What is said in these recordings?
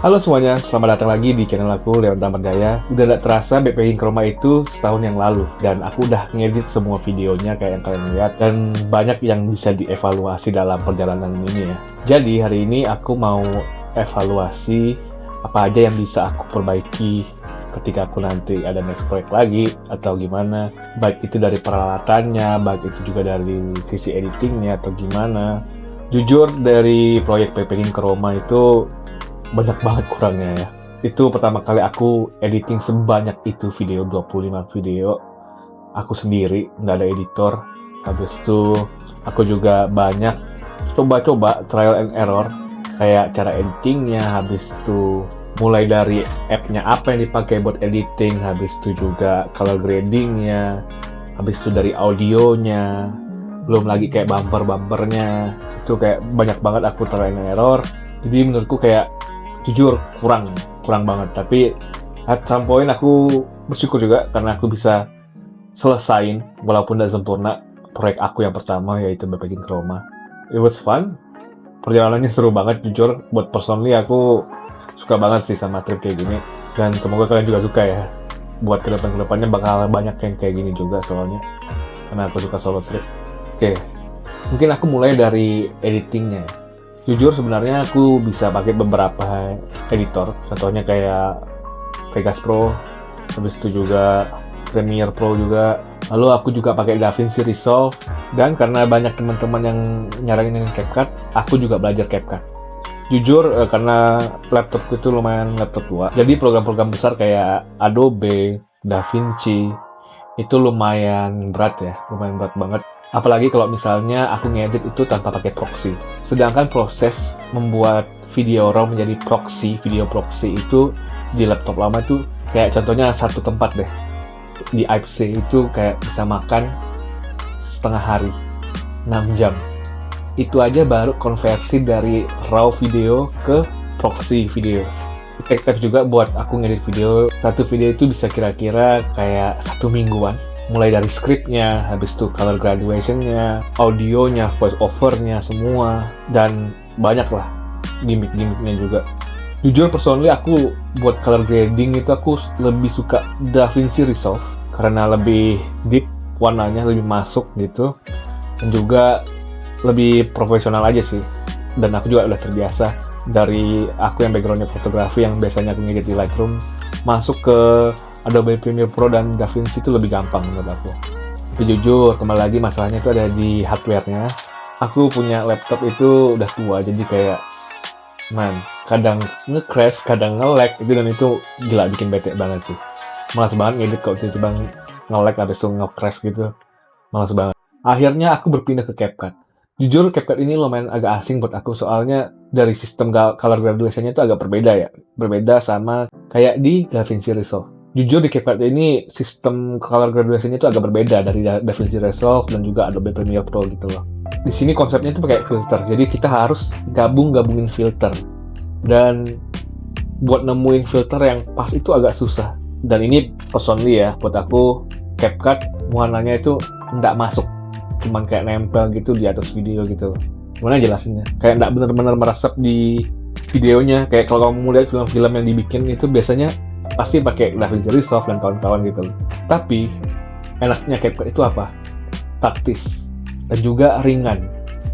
Halo semuanya, selamat datang lagi di channel aku, Leon Jaya. Udah gak terasa Backpacking ke Roma itu setahun yang lalu, dan aku udah ngedit semua videonya kayak yang kalian lihat, dan banyak yang bisa dievaluasi dalam perjalanan ini ya. Jadi hari ini aku mau evaluasi apa aja yang bisa aku perbaiki ketika aku nanti ada next project lagi, atau gimana, baik itu dari peralatannya, baik itu juga dari sisi editingnya, atau gimana. Jujur dari proyek Backpacking ke Roma itu banyak banget kurangnya ya. Itu pertama kali aku editing sebanyak itu video, 25 video. Aku sendiri, nggak ada editor. Habis itu aku juga banyak coba-coba trial and error. Kayak cara editingnya, habis itu mulai dari app-nya apa yang dipakai buat editing, habis itu juga color gradingnya, habis itu dari audionya, belum lagi kayak bumper-bumpernya. Itu kayak banyak banget aku trial and error. Jadi menurutku kayak jujur kurang banget, tapi at some point aku bersyukur juga karena aku bisa selesain walaupun tidak sempurna proyek aku yang pertama, yaitu Backpacking ke Roma. It was fun, perjalanannya seru banget. Jujur buat personally aku suka banget sih sama trip kayak gini, dan semoga kalian juga suka ya. Buat kedepannya bakal banyak yang kayak gini juga soalnya, karena aku suka solo trip. Oke, mungkin aku mulai dari editingnya. Jujur sebenarnya aku bisa pakai beberapa editor, contohnya kayak Vegas Pro, habis itu juga Premiere Pro juga. Lalu aku juga pakai DaVinci Resolve, dan karena banyak teman-teman yang nyaranin CapCut, aku juga belajar CapCut. Jujur karena laptopku itu lumayan laptop tua, jadi program-program besar kayak Adobe, DaVinci itu lumayan berat banget. Apalagi kalau misalnya aku ngedit itu tanpa pakai proxy. Sedangkan proses membuat video RAW menjadi video proxy itu di laptop lama itu kayak contohnya satu tempat deh. Di IPC itu kayak bisa makan setengah hari, 6 jam. Itu aja baru konversi dari RAW video ke proxy video. Take time juga buat aku ngedit video. Satu video itu bisa kira-kira kayak 1 mingguan. Mulai dari scriptnya, habis itu color graduation-nya, audionya, voice over-nya semua, dan banyak lah gimmick-gimmicknya juga. Jujur personally aku buat color grading itu aku lebih suka DaVinci Resolve karena lebih deep warnanya, lebih masuk gitu, dan juga lebih profesional aja sih. Dan aku juga udah terbiasa dari aku yang background-nya fotografi, yang biasanya aku ngedit di Lightroom, masuk ke Adobe Premiere Pro dan DaVinci itu lebih gampang menurut aku. Tapi jujur, kembali lagi masalahnya itu ada di hardware-nya. Aku punya laptop itu udah tua, jadi kayak kadang nge-crash, kadang nge-lag itu, dan itu gila bikin bete banget sih. Malas banget ngedit kalau tiba-tiba nge-lag habis itu nge-crash gitu. Malas banget. Akhirnya aku berpindah ke CapCut. Jujur CapCut ini lumayan agak asing buat aku, soalnya dari sistem color graduation-nya itu agak berbeda ya. Berbeda sama kayak di DaVinci Resolve. Jujur di CapCut ini sistem color graduation-nya itu agak berbeda dari DaVinci Resolve dan juga Adobe Premiere Pro gitu loh. Di sini konsepnya itu pakai filter, jadi kita harus gabungin filter. Dan buat nemuin filter yang pas itu agak susah. Dan ini personally ya, buat aku CapCut warnanya itu nggak masuk, cuman kayak nempel gitu di atas video gitu. Gimana jelasinnya? Kayak nggak bener-bener meresap di videonya. Kayak kalau kamu lihat film-film yang dibikin itu biasanya pasti pakai DaVinci Resolve dan kawan-kawan gitu. Tapi enaknya CapCut itu apa? Praktis dan juga ringan.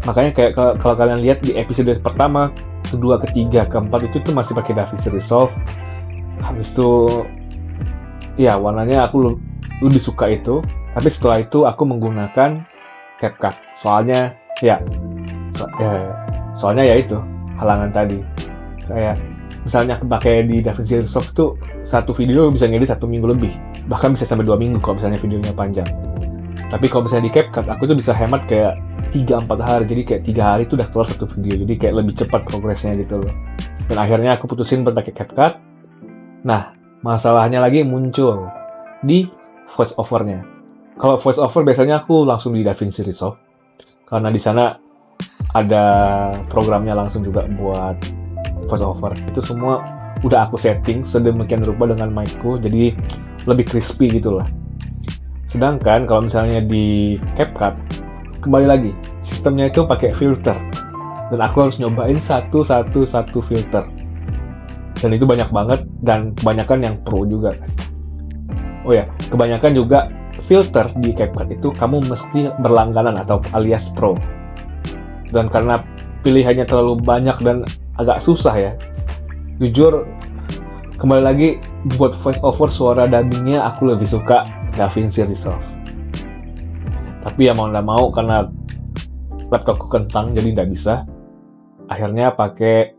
Makanya kayak kalau kalian lihat di episode pertama, kedua, ketiga, keempat itu tuh masih pakai DaVinci Resolve. Habis itu ya warnanya aku lebih suka itu. Tapi setelah itu aku menggunakan CapCut. Soalnya ya itu halangan tadi. Kayak misalnya aku pakai di DaVinci Resolve itu satu video bisa ngedit 1 minggu lebih, bahkan bisa sampai 2 minggu kalau misalnya videonya panjang. Tapi kalau misalnya di CapCut aku tuh bisa hemat kayak 3-4 hari, jadi kayak 3 hari itu udah keluar satu video, jadi kayak lebih cepat progresnya gitu loh. Dan akhirnya aku putusin buat pakai CapCut. Nah, masalahnya lagi muncul di voice over-nya. Kalau voice over biasanya aku langsung di DaVinci Resolve, karena di sana ada programnya langsung juga buat voice over. Itu semua udah aku setting sedemikian rupa dengan mic-ku, jadi lebih crispy gitu lah. Sedangkan kalau misalnya di CapCut, kembali lagi, sistemnya itu pakai filter. Dan aku harus nyobain satu filter. Dan itu banyak banget, dan kebanyakan yang pro juga. Oh ya, kebanyakan juga filter di CapCut itu kamu mesti berlangganan atau alias pro. Dan karena pilihannya terlalu banyak dan agak susah ya, jujur kembali lagi buat voice over suara dubbingnya aku lebih suka DaVinci Resolve. Tapi ya mau nggak mau karena laptopku kentang jadi nggak bisa, akhirnya pakai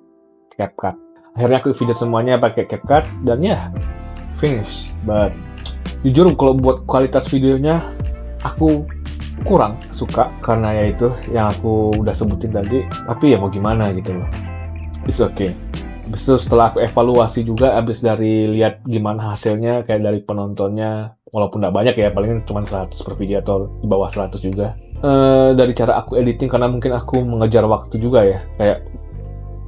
CapCut. Akhirnya aku video semuanya pakai CapCut dan ya finish. But jujur kalau buat kualitas videonya aku kurang suka karena ya itu yang aku udah sebutin tadi. Tapi ya mau gimana gitu loh. It's okay. Habis itu setelah aku evaluasi juga, habis dari lihat gimana hasilnya kayak dari penontonnya, walaupun nggak banyak ya, paling cuma 100 per video atau di bawah 100 juga. Dari cara aku editing, karena mungkin aku mengejar waktu juga ya, kayak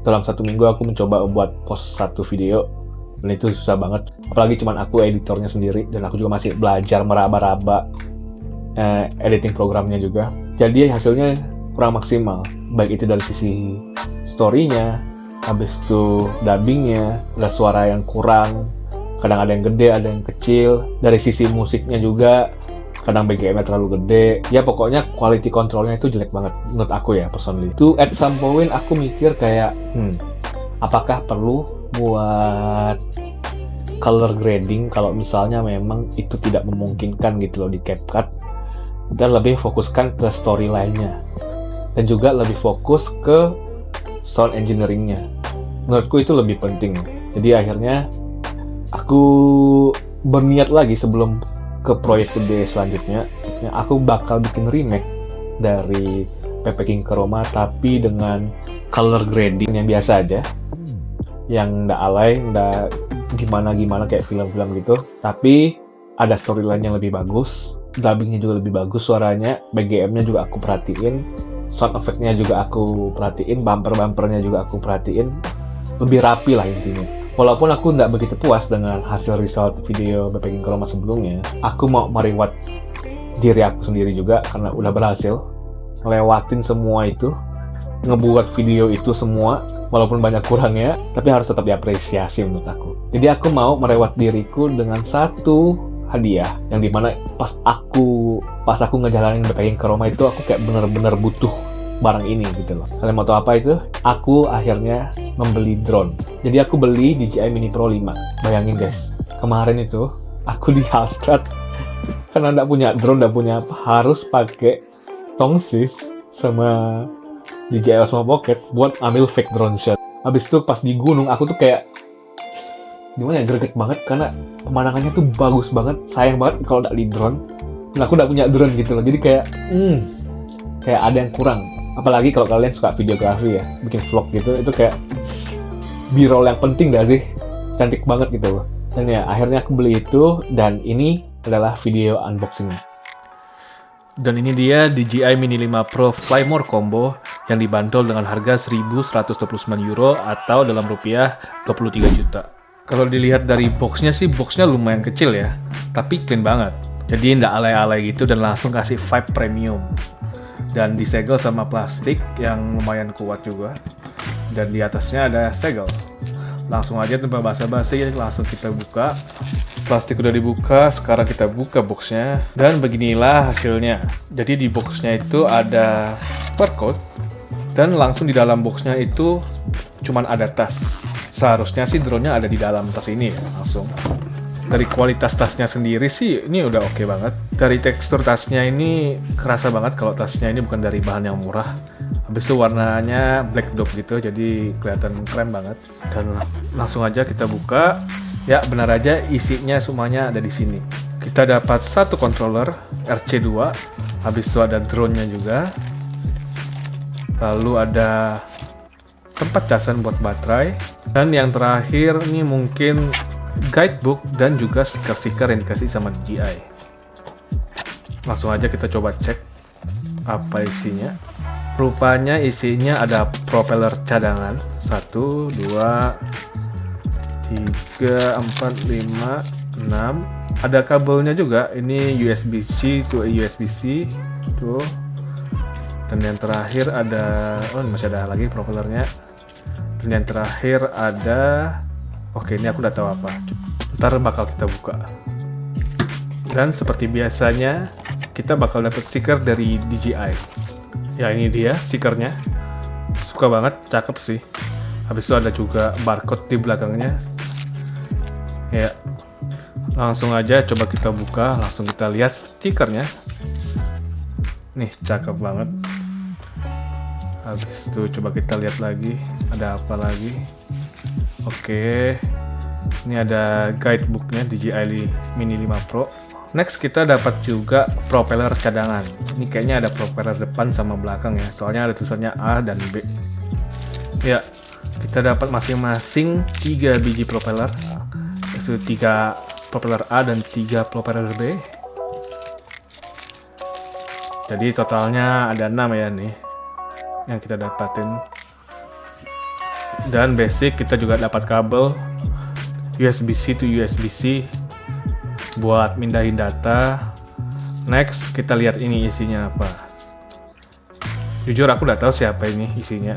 dalam 1 minggu aku mencoba buat post 1 video, dan itu susah banget. Apalagi cuma aku editornya sendiri, dan aku juga masih belajar meraba-raba editing programnya juga. Jadi hasilnya kurang maksimal, baik itu dari sisi story-nya, habis itu dubbingnya, ada suara yang kurang, kadang ada yang gede, ada yang kecil. Dari sisi musiknya juga, kadang BGM-nya terlalu gede. Ya pokoknya quality control-nya itu jelek banget menurut aku ya, personally. Itu at some point aku mikir kayak, apakah perlu buat color grading kalau misalnya memang itu tidak memungkinkan gitu loh di CapCut, dan lebih fokuskan ke storyline-nya, dan juga lebih fokus ke sound engineering-nya. Menurutku itu lebih penting. Jadi akhirnya aku berniat lagi sebelum ke proyek gede selanjutnya, aku bakal bikin remake dari PP King ke Roma, tapi dengan color grading yang biasa aja, yang nggak alay, nggak gimana-gimana kayak film-film gitu, tapi ada storyline yang lebih bagus, dubbingnya juga lebih bagus, suaranya, BGM-nya juga aku perhatiin, sound effect-nya juga aku perhatiin, bumper-bumpernya juga aku perhatiin, lebih rapi lah intinya. Walaupun aku nggak begitu puas dengan hasil result video PP King Roma sebelumnya, aku mau mereward diri aku sendiri juga karena udah berhasil ngelewatin semua itu, ngebuat video itu semua, walaupun banyak kurangnya, tapi harus tetap diapresiasi menurut aku. Jadi aku mau mereward diriku dengan satu hadiah, yang dimana pas aku ngejalanin PP King Roma itu, aku kayak bener-bener butuh barang ini gitu loh. Kalian mau tahu apa itu? Aku akhirnya membeli drone. Jadi aku beli DJI Mini Pro 5. Bayangin guys, kemarin itu aku di Hallstatt karena nggak punya drone, nggak punya apa, harus pakai tongsis sama DJI Osmo Pocket buat ambil fake drone shot. Habis itu pas di gunung aku tuh kayak gimana ya, greget banget karena pemandangannya tuh bagus banget. Sayang banget kalau nggak di drone. Dan aku nggak punya drone gitu loh. Jadi kayak ada yang kurang. Apalagi kalau kalian suka videografi ya, bikin vlog gitu, itu kayak B-roll yang penting gak sih? Cantik banget gitu loh. Dan ya akhirnya aku beli itu, dan ini adalah video unboxing-nya. Dan ini dia DJI Mini 5 Pro Flymore Combo yang dibanderol dengan harga €1.129 atau dalam rupiah 23 juta. Kalau dilihat dari boxnya sih, boxnya lumayan kecil ya, tapi clean banget. Jadi nggak alay-alay gitu dan langsung kasih vibe premium. Dan disegel sama plastik yang lumayan kuat juga. Dan di atasnya ada segel. Langsung aja tanpa basa-basi, langsung kita buka. Plastik udah dibuka, sekarang kita buka boxnya. Dan beginilah hasilnya. Jadi di boxnya itu ada barcode. Dan langsung di dalam boxnya itu cuman ada tas. Seharusnya sih drone-nya ada di dalam tas ini ya, langsung. Dari kualitas tasnya sendiri sih ini udah oke banget. Dari tekstur tasnya ini kerasa banget kalau tasnya ini bukan dari bahan yang murah. Habis itu warnanya black dog gitu, jadi kelihatan keren banget. Dan langsung aja kita buka. Ya benar aja isinya semuanya ada di sini. Kita dapat satu controller RC2. Habis itu ada drone-nya juga. Lalu ada tempat casan buat baterai. Dan yang terakhir ini mungkin guidebook dan juga stiker-stiker yang dikasih sama DJI. Langsung aja kita coba cek apa isinya. Rupanya isinya ada propeller cadangan 1, 2, 3, 4, 5, 6. Ada kabelnya juga. Ini USB-C to USB-C tuh. Dan yang terakhir ada masih ada lagi propellernya. Dan yang terakhir ada Oke, ini aku udah tahu apa. Ntar bakal kita buka. Dan seperti biasanya, kita bakal dapet stiker dari DJI. Ya, ini dia stikernya. Suka banget, cakep sih. Habis itu ada juga barcode di belakangnya. Ya, langsung aja coba kita buka, langsung kita lihat stikernya. Nih, cakep banget. Habis itu coba kita lihat lagi, ada apa lagi. Oke, ini ada guidebooknya DJI Mini 5 Pro. Next kita dapat juga propeller cadangan. Ini kayaknya ada propeller depan sama belakang ya, soalnya ada tulisannya A dan B. Ya, kita dapat masing-masing 3 biji propeller. Itu 3 propeller A dan 3 propeller B. Jadi totalnya ada 6 ya nih yang kita dapatin. Dan basic kita juga dapat kabel USB-C to USB-C buat mindahin data. Next kita lihat ini isinya apa. Jujur aku udah tahu siapa ini isinya.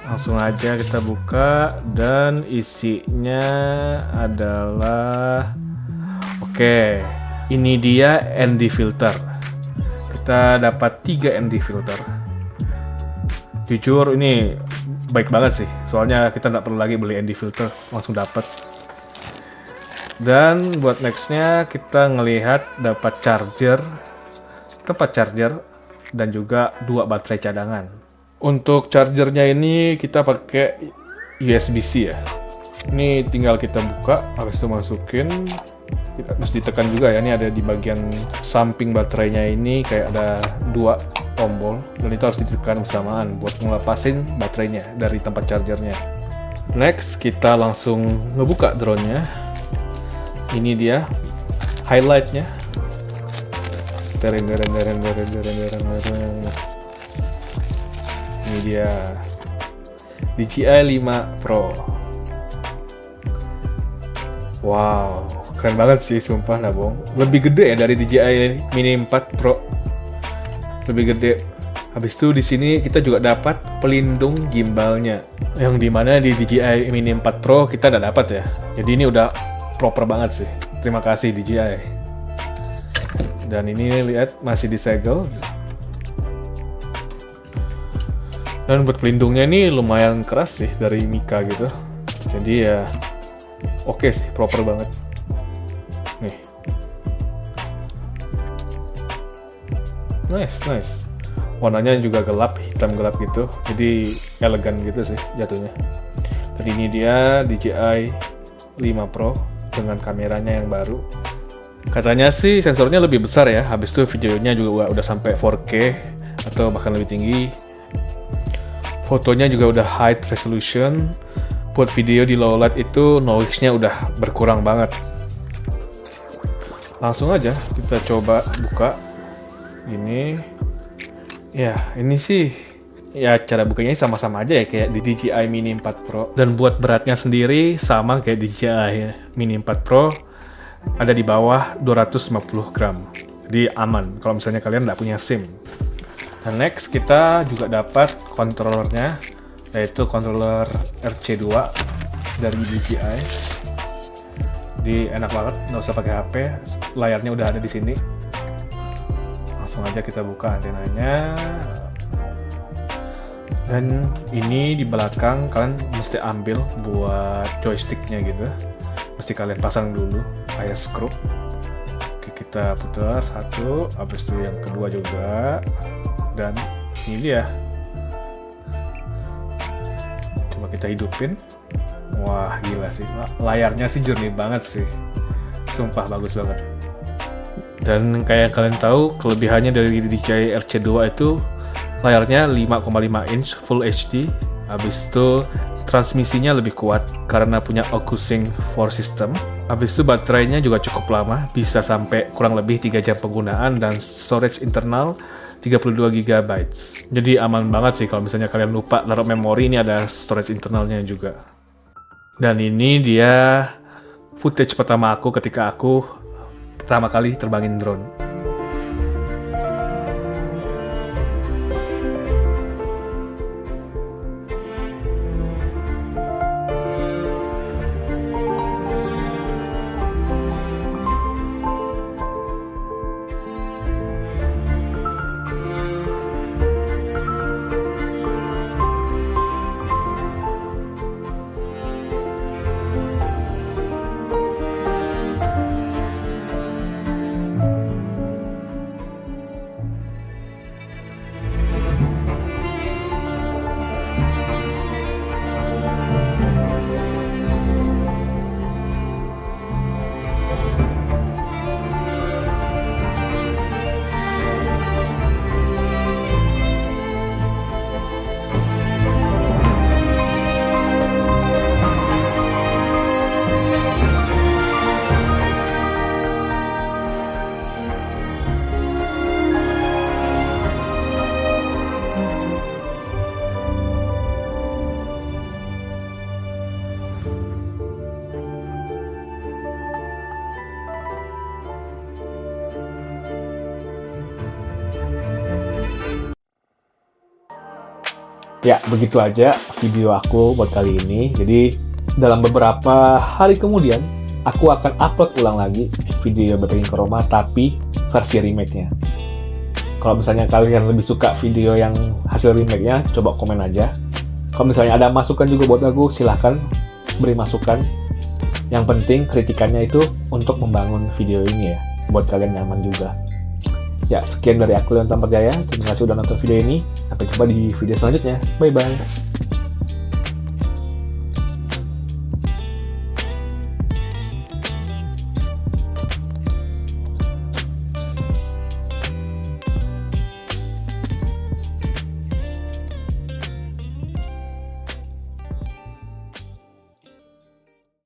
Langsung aja kita buka dan isinya adalah oke, ini dia ND filter. Kita dapat 3 ND filter. Jujur ini baik banget sih, soalnya kita nggak perlu lagi beli ND filter, langsung dapat. Dan buat nextnya kita ngelihat dapat charger, tempat charger, dan juga 2 baterai cadangan. Untuk chargernya ini kita pakai USB-C ya. Ini tinggal kita buka, habis itu masukin. Kita harus ditekan juga ya, ini ada di bagian samping baterainya ini kayak ada 2 tombol, dan itu harus ditekan bersamaan buat ngelepasin baterainya dari tempat chargernya. Next kita langsung ngebuka drone-nya. Ini dia highlight-nya. Ini dia DJI 5 Pro. Wow, keren banget sih, sumpah nah bohong. Lebih gede ya dari DJI Mini 4 Pro. Lebih gede. Habis itu di sini kita juga dapat pelindung gimbalnya, yang dimana di DJI Mini 4 Pro kita udah dapat ya. Jadi ini udah proper banget sih. Terima kasih DJI. Dan ini lihat masih disegel. Dan buat pelindungnya ini lumayan keras sih dari Mika gitu. Jadi ya oke sih, proper banget. Nih. Nice. Warnanya juga gelap, hitam gelap gitu. Jadi elegan gitu sih jatuhnya. Dan ini dia DJI 5 Pro dengan kameranya yang baru. Katanya sih sensornya lebih besar ya. Habis itu videonya juga udah sampai 4K atau bahkan lebih tinggi. Fotonya juga udah high resolution. Buat video di low light itu noise-nya udah berkurang banget. Langsung aja kita coba buka. Ini ya, ini sih ya cara bukanya sama-sama aja ya kayak di DJI Mini 4 Pro. Dan buat beratnya sendiri sama kayak DJI Mini 4 Pro, ada di bawah 250 gram. Jadi aman kalau misalnya kalian nggak punya SIM. Dan next kita juga dapat controllernya, yaitu controller RC2 dari DJI. Jadi enak banget, nggak usah pakai HP, layarnya udah ada di sini. Langsung aja kita buka antenanya. Dan ini di belakang kalian mesti ambil buat joysticknya gitu. Mesti kalian pasang dulu, kayak skrup. Oke, kita putar satu, habis itu yang kedua juga. Dan ini dia. Coba kita hidupin. Wah, gila sih. Layarnya sih jernih banget sih. Sumpah bagus banget. Dan kayak kalian tahu, kelebihannya dari DJI RC2 itu layarnya 5,5 inch Full HD. Habis itu transmisinya lebih kuat karena punya OcuSync 4 system. Habis itu baterainya juga cukup lama, bisa sampai kurang lebih 3 jam penggunaan, dan storage internal 32 GB. Jadi aman banget sih kalau misalnya kalian lupa naruh memori, ini ada storage internalnya juga. Dan ini dia footage pertama aku ketika aku pertama kali terbangin drone. Ya, begitu aja video aku buat kali ini. Jadi, dalam beberapa hari kemudian, aku akan upload ulang lagi video BP Chroma, tapi versi remake-nya. Kalau misalnya kalian lebih suka video yang hasil remake-nya, coba komen aja. Kalau misalnya ada masukan juga buat aku, silahkan beri masukan. Yang penting kritikannya itu untuk membangun video ini ya, buat kalian nyaman juga. Ya, sekian dari aku, Leon Tamperjaya. Terima kasih udah nonton video ini. Sampai jumpa di video selanjutnya. Bye-bye.